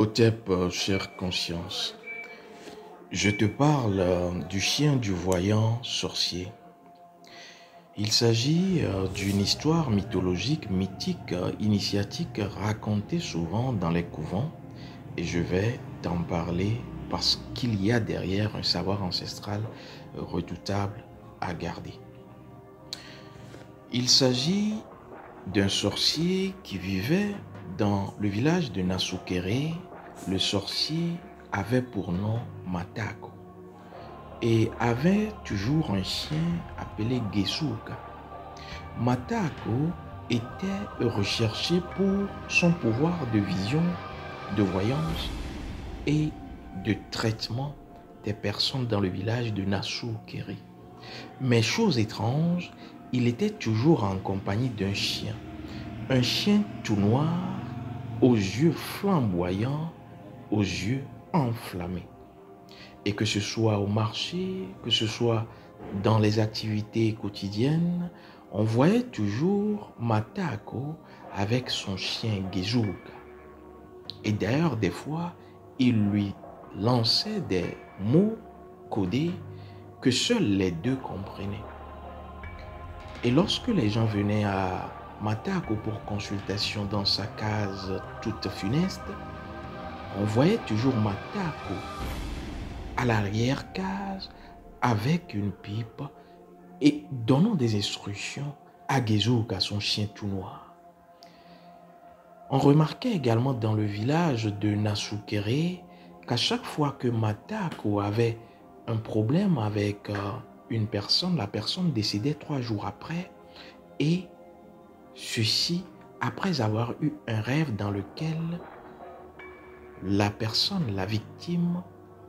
Hotep, chère conscience, je te parle du chien du voyant sorcier. Il s'agit d'une histoire mythologique, mythique, initiatique racontée souvent dans les couvents et je vais t'en parler parce qu'il y a derrière un savoir ancestral redoutable à garder. Il s'agit d'un sorcier qui vivait dans le village de Nasukere. Le sorcier avait pour nom Matako et avait toujours un chien appelé Gesuka. Matako était recherché pour son pouvoir de vision, de voyance et de traitement des personnes dans le village de Nasukere. Mais chose étrange, il était toujours en compagnie d'un chien. Un chien tout noir, aux yeux flamboyants, aux yeux enflammés. Et que ce soit au marché, que ce soit dans les activités quotidiennes, on voyait toujours Matako avec son chien Gezuka. Et d'ailleurs, des fois, il lui lançait des mots codés que seuls les deux comprenaient. Et lorsque les gens venaient à Matako pour consultation dans sa case toute funeste, on voyait toujours Matako à l'arrière-case avec une pipe et donnant des instructions à Gezuka, son chien tout noir. On remarquait également dans le village de Nasukere qu'à chaque fois que Matako avait un problème avec une personne, la personne décédait 3 jours après et ceci après avoir eu un rêve dans lequel la personne, la victime,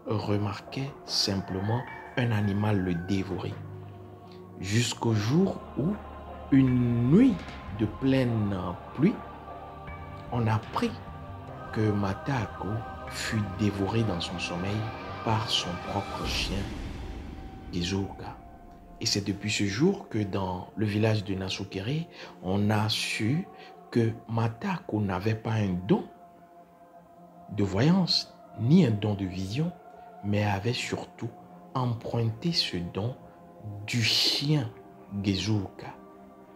remarquait simplement un animal le dévorer. Jusqu'au jour où, une nuit de pleine pluie, on apprit que Matako fut dévoré dans son sommeil par son propre chien, Gezuka. Et c'est depuis ce jour que dans le village de Nasukere, on a su que Matako n'avait pas un don de voyance, ni un don de vision, mais avait surtout emprunté ce don du chien Gezuka,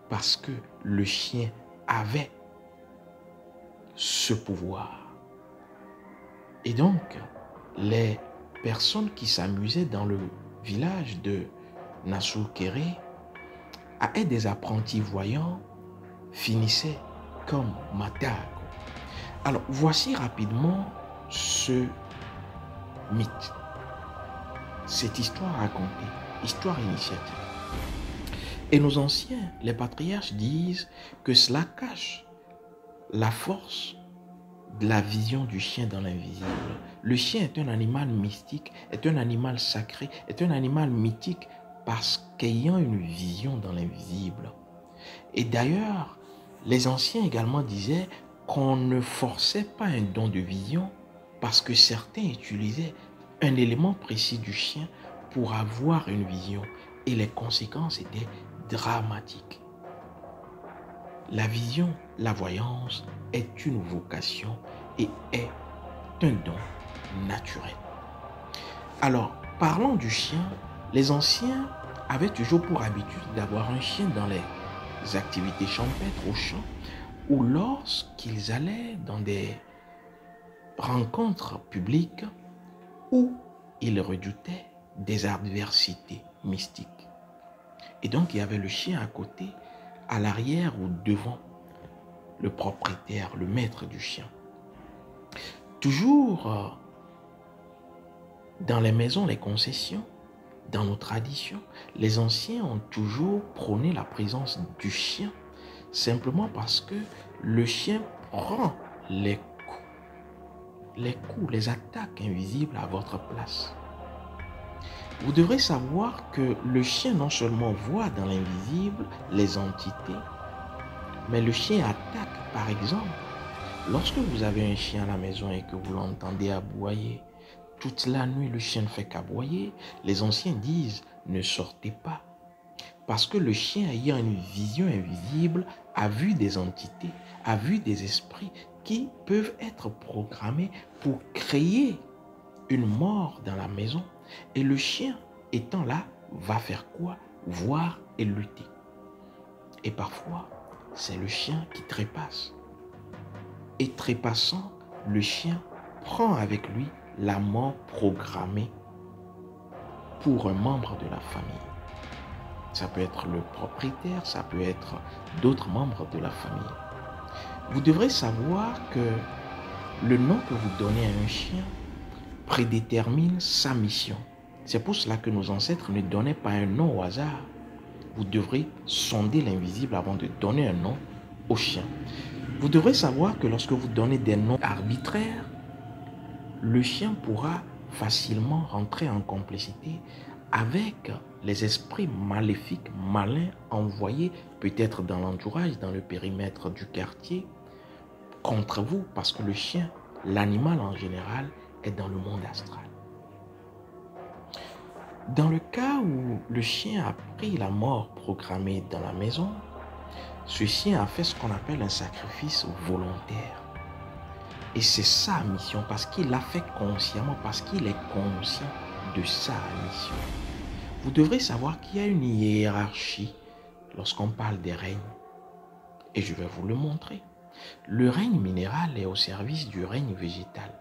parce que le chien avait ce pouvoir. Et donc, les personnes qui s'amusaient dans le village de Nasukere à être des apprentis voyants finissaient comme Matako. Alors, voici rapidement ce mythe, cette histoire racontée, histoire initiatique. Et nos anciens, les patriarches, disent que cela cache la force de la vision du chien dans l'invisible. Le chien est un animal mystique, est un animal sacré, est un animal mythique parce qu'ayant une vision dans l'invisible. Et d'ailleurs, les anciens également disaient qu'on ne forçait pas un don de vision parce que certains utilisaient un élément précis du chien pour avoir une vision et les conséquences étaient dramatiques. La vision, la voyance est une vocation et est un don naturel. Alors, parlons du chien, les anciens avaient toujours pour habitude d'avoir un chien dans les activités champêtres au champ ou lorsqu'ils allaient dans des rencontres publiques où ils redoutaient des adversités mystiques. Et donc, il y avait le chien à côté, à l'arrière ou devant le propriétaire, le maître du chien. Toujours dans les maisons, les concessions, dans nos traditions, les anciens ont toujours prôné la présence du chien simplement parce que le chien prend les coups, les attaques invisibles à votre place. Vous devrez savoir que le chien non seulement voit dans l'invisible les entités, mais le chien attaque. Par exemple, lorsque vous avez un chien à la maison et que vous l'entendez aboyer, toute la nuit le chien ne fait qu'aboyer, les anciens disent ne sortez pas. Parce que le chien ayant une vision invisible a vu des entités, a vu des esprits qui peuvent être programmés pour créer une mort dans la maison. Et le chien, étant là, va faire quoi? Voir et lutter. Et parfois, c'est le chien qui trépasse. Et trépassant, le chien prend avec lui la mort programmée pour un membre de la famille. Ça peut être le propriétaire, ça peut être d'autres membres de la famille. Vous devrez savoir que le nom que vous donnez à un chien prédétermine sa mission. C'est pour cela que nos ancêtres ne donnaient pas un nom au hasard. Vous devrez sonder l'invisible avant de donner un nom au chien. Vous devrez savoir que lorsque vous donnez des noms arbitraires, le chien pourra facilement rentrer en complicité avec les esprits maléfiques, malins, envoyés peut-être dans l'entourage, dans le périmètre du quartier, contre vous, parce que le chien, l'animal en général, est dans le monde astral. Dans le cas où le chien a pris la mort programmée dans la maison, ce chien a fait ce qu'on appelle un sacrifice volontaire. Et c'est sa mission, parce qu'il l'a fait consciemment, parce qu'il est conscient de sa mission. Vous devrez savoir qu'il y a une hiérarchie lorsqu'on parle des règnes. Et je vais vous le montrer. Le règne minéral est au service du règne végétal.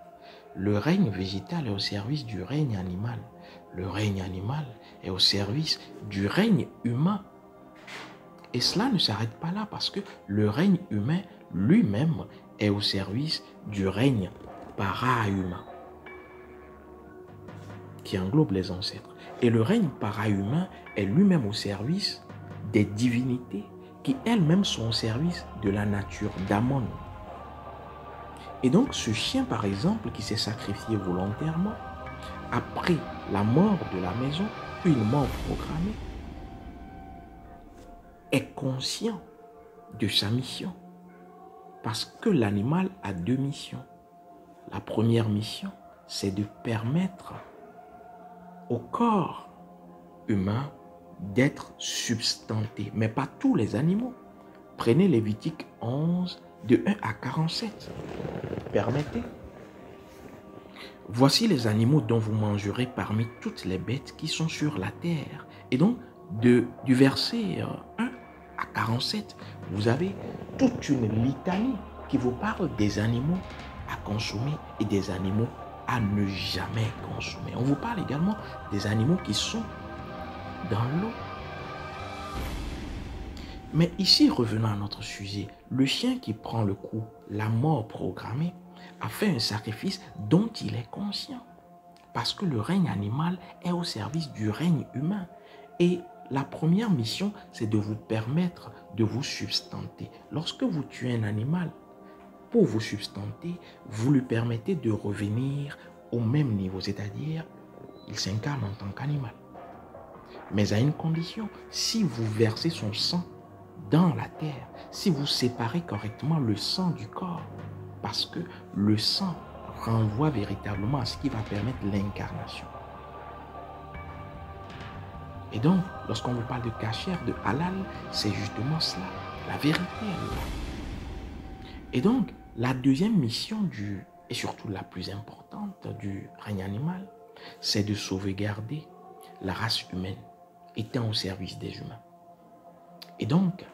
Le règne végétal est au service du règne animal. Le règne animal est au service du règne humain. Et cela ne s'arrête pas là parce que le règne humain lui-même est au service du règne para-humain qui englobe les ancêtres. Et le règne para-humain est lui-même au service des divinités qui elles-mêmes sont au service de la nature d'Amon. Et donc ce chien par exemple qui s'est sacrifié volontairement après la mort de la maison, une mort programmée, est conscient de sa mission. Parce que l'animal a deux missions. La première mission, c'est de permettre au corps humain d'être substanté, mais pas tous les animaux. Prenez Lévitique 11, de 1 à 47. Permettez. Voici les animaux dont vous mangerez parmi toutes les bêtes qui sont sur la terre. Et donc, du verset 1 à 47, vous avez toute une litanie qui vous parle des animaux à consommer et des animaux à ne jamais consommer. On vous parle également des animaux qui sont dans l'eau. Mais ici, revenons à notre sujet. Le chien qui prend le coup, la mort programmée, a fait un sacrifice dont il est conscient. Parce que le règne animal est au service du règne humain. Et la première mission, c'est de vous permettre de vous substanter. Lorsque vous tuez un animal, pour vous substanter, vous lui permettez de revenir au même niveau, c'est-à-dire, il s'incarne en tant qu'animal. Mais à une condition, si vous versez son sang dans la terre, si vous séparez correctement le sang du corps, parce que le sang renvoie véritablement à ce qui va permettre l'incarnation. Et donc, lorsqu'on vous parle de kasher, de halal, c'est justement cela, la vérité est là. Et donc, la deuxième mission et surtout la plus importante du règne animal, c'est de sauvegarder la race humaine étant au service des humains. Et donc,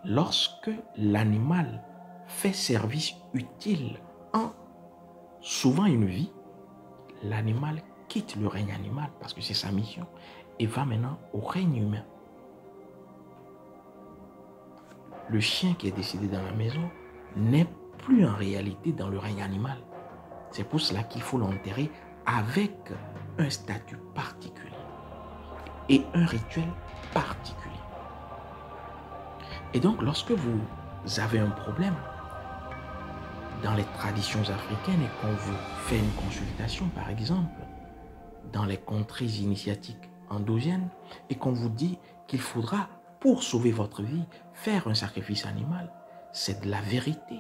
lorsque l'animal fait service utile en sauvant une vie, l'animal quitte le règne animal parce que c'est sa mission et va maintenant au règne humain. Le chien qui est décédé dans la maison n'est plus en réalité dans le règne animal. C'est pour cela qu'il faut l'enterrer avec un statut particulier et un rituel particulier. Et donc, lorsque vous avez un problème dans les traditions africaines et qu'on vous fait une consultation, par exemple, dans les contrées initiatiques endogènes, et qu'on vous dit qu'il faudra, pour sauver votre vie, faire un sacrifice animal, c'est de la vérité.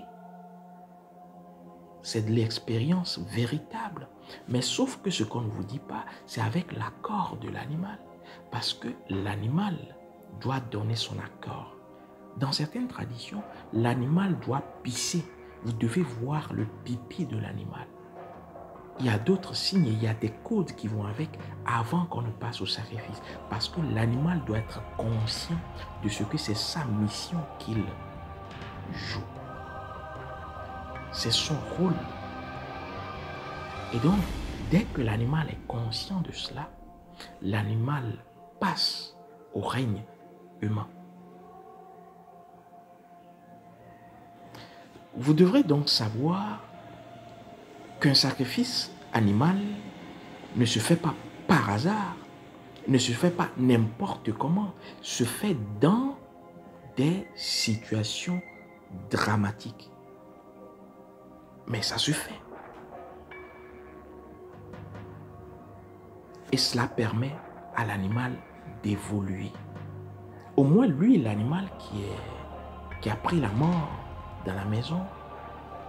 C'est de l'expérience véritable. Mais sauf que ce qu'on ne vous dit pas, c'est avec l'accord de l'animal. Parce que l'animal doit donner son accord. Dans certaines traditions, l'animal doit pisser vous devez voir le pipi de l'animal. Il y a d'autres signes, il y a des codes qui vont avec avant qu'on ne passe au sacrifice. Parce que l'animal doit être conscient de ce que c'est sa mission qu'il joue. C'est son rôle. Et donc, dès que l'animal est conscient de cela, l'animal passe au règne humain. Vous devrez donc savoir qu'un sacrifice animal ne se fait pas par hasard, ne se fait pas n'importe comment, se fait dans des situations dramatiques. Mais ça se fait. Et cela permet à l'animal d'évoluer. Au moins lui, l'animal qui a pris la mort dans la maison,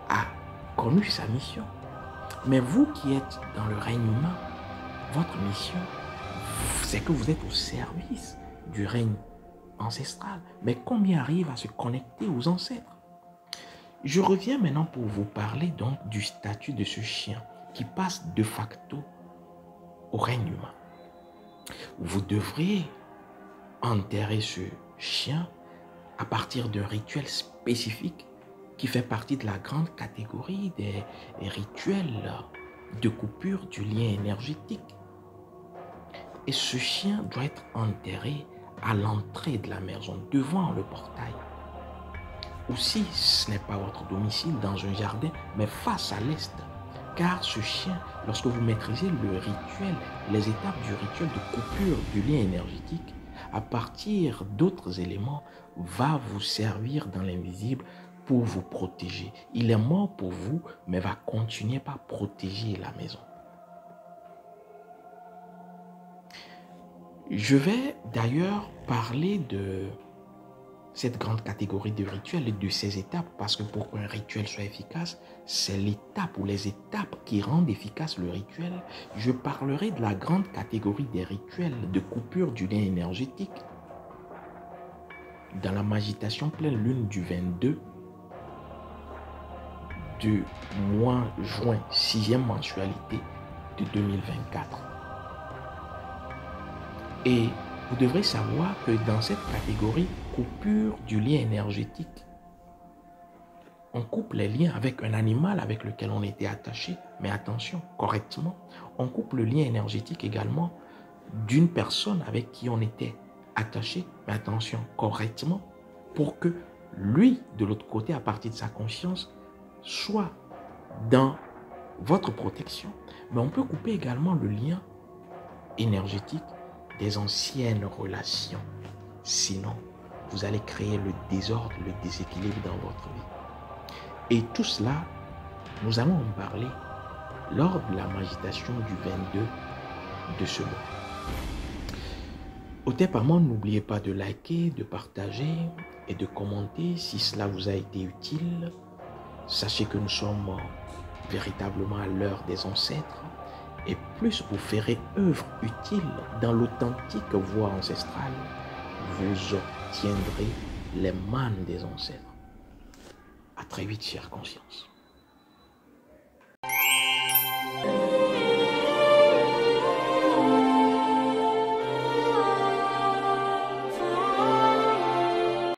a connu sa mission. Mais vous qui êtes dans le règne humain, votre mission, c'est que vous êtes au service du règne ancestral. Mais combien arrivent à se connecter aux ancêtres? Je reviens maintenant pour vous parler donc du statut de ce chien qui passe de facto au règne humain. Vous devrez enterrer ce chien à partir d'un rituel spécifique qui fait partie de la grande catégorie des rituels de coupure du lien énergétique. Et ce chien doit être enterré à l'entrée de la maison, devant le portail. Ou si ce n'est pas votre domicile, dans un jardin, mais face à l'est. Car ce chien, lorsque vous maîtrisez le rituel, les étapes du rituel de coupure du lien énergétique, à partir d'autres éléments, va vous servir dans l'invisible pour vous protéger. Il est mort pour vous, mais va continuer par protéger la maison. Je vais d'ailleurs parler de cette grande catégorie de rituels et de ces étapes, parce que pour qu'un rituel soit efficace, c'est l'étape ou les étapes qui rendent efficace le rituel. Je parlerai de la grande catégorie des rituels de coupure du lien énergétique. Dans la méditation pleine lune du 22 du mois juin, 6e mensualité de 2024. Et vous devrez savoir que dans cette catégorie coupure du lien énergétique, on coupe les liens avec un animal avec lequel on était attaché, mais attention, correctement. On coupe le lien énergétique également d'une personne avec qui on était attaché, mais attention, correctement, pour que lui, de l'autre côté, à partir de sa conscience, soit dans votre protection. Mais on peut couper également le lien énergétique des anciennes relations. Sinon, vous allez créer le désordre, le déséquilibre dans votre vie. Et tout cela, nous allons en parler lors de la méditation du 22 de ce mois. Autrement, n'oubliez pas de liker, de partager et de commenter si cela vous a été utile. Sachez que nous sommes véritablement à l'heure des ancêtres. Et plus vous ferez œuvre utile dans l'authentique voie ancestrale, vous obtiendrez les mannes des ancêtres. À très vite, chère conscience.